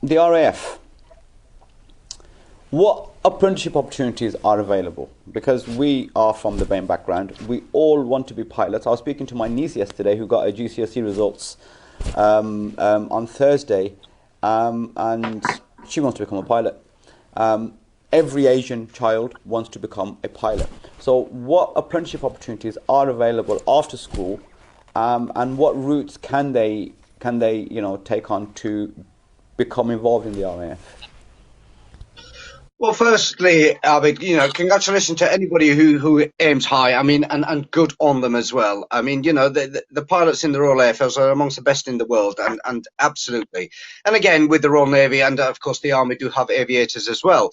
the RAF, what apprenticeship opportunities are available? Because we are from the BAME background, we all want to be pilots. I was speaking to my niece yesterday who got her GCSE results on Thursday, and she wants to become a pilot. Every Asian child wants to become a pilot. So what apprenticeship opportunities are available after school, and what routes can they take on to become involved in the RAF? Well, firstly, Abid, congratulations to anybody who aims high. I mean, and good on them as well. I mean, the pilots in the Royal Air Force are amongst the best in the world, and absolutely. And again, with the Royal Navy and of course the Army do have aviators as well.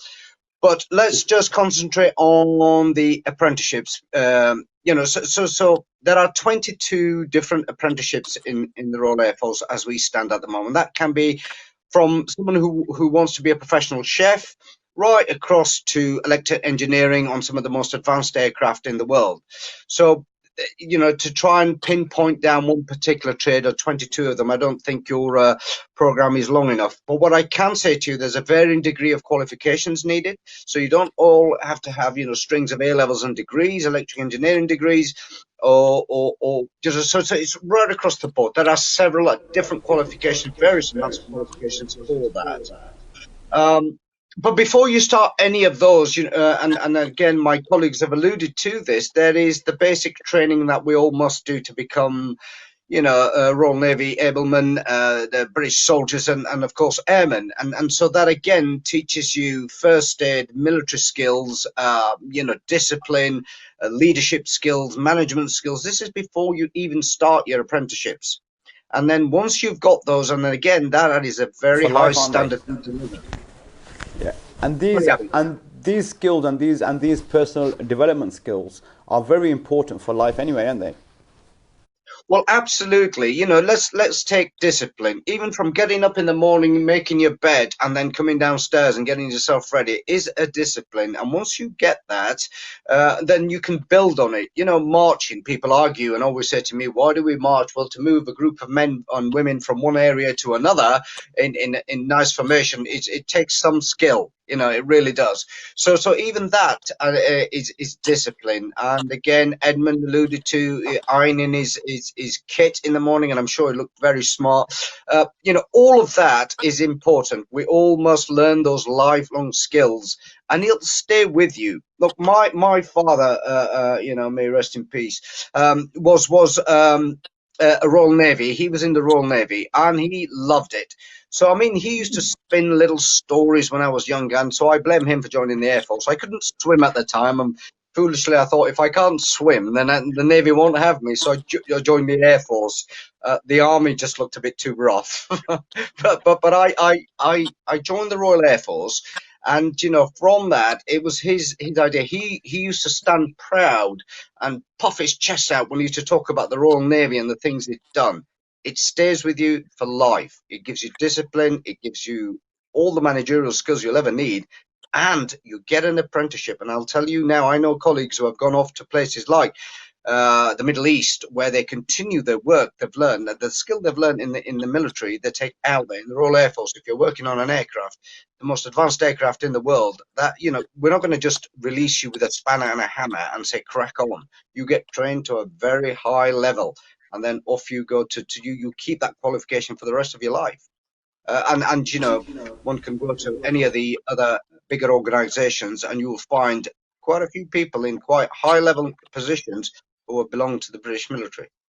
But let's just concentrate on the apprenticeships. So there are 22 different apprenticeships in the Royal Air Force as we stand at the moment. That can be from someone who wants to be a professional chef right across to electrical engineering on some of the most advanced aircraft in the world. So, to try and pinpoint down one particular trade or 22 of them, I don't think your program is long enough. But what I can say to you, there's a varying degree of qualifications needed. So you don't all have to have, strings of A levels and degrees, electrical engineering degrees, or just so it's right across the board. There are several different qualifications, various amounts of qualifications for that. But before you start any of those, and again, my colleagues have alluded to this, there is the basic training that we all must do to become, Royal Navy airmen, the British soldiers, and of course airmen, and so that again teaches you first aid, military skills, discipline, leadership skills, management skills. This is before you even start your apprenticeships. And then once you've got those, and then again, that is a very For high life, aren't they? standard to deliver. Yeah, and Sorry, these Abby. and these skills and these personal development skills are very important for life anyway, aren't they? Well, absolutely. Let's take discipline. Even from getting up in the morning, making your bed, and then coming downstairs and getting yourself ready is a discipline. And once you get that, then you can build on it. Marching, people argue and always say to me, why do we march? Well, to move a group of men and women from one area to another in nice formation, it takes some skill. It really does. So even that is discipline. And again, Edmund alluded to ironing his kit in the morning, and I'm sure it looked very smart. All of that is important. We all must learn those lifelong skills, and it'll stay with you. Look, my father, may rest in peace, was a Royal Navy. He was in the Royal Navy, and he loved it. So, I mean, he used to spin little stories when I was young, and so I blame him for joining the Air Force. I couldn't swim at the time, and foolishly I thought if I can't swim, then the Navy won't have me. So I joined the Air Force. The Army just looked a bit too rough, but I joined the Royal Air Force, and from that it was his idea. He used to stand proud and puff his chest out when he used to talk about the Royal Navy and the things he'd done. It stays with you for life. It gives you discipline. It gives you all the managerial skills you'll ever need. And you get an apprenticeship. And I'll tell you now, I know colleagues who have gone off to places like the Middle East, where they continue their work they've learned, the skill they've learned in the military, they take out there in the Royal Air Force. If you're working on an aircraft, the most advanced aircraft in the world, that we're not going to just release you with a spanner and a hammer and say crack on. You get trained to a very high level, and then off you go to you keep that qualification for the rest of your life. And one can go to any of the other bigger organizations and you'll find quite a few people in quite high level positions who belong to the British military.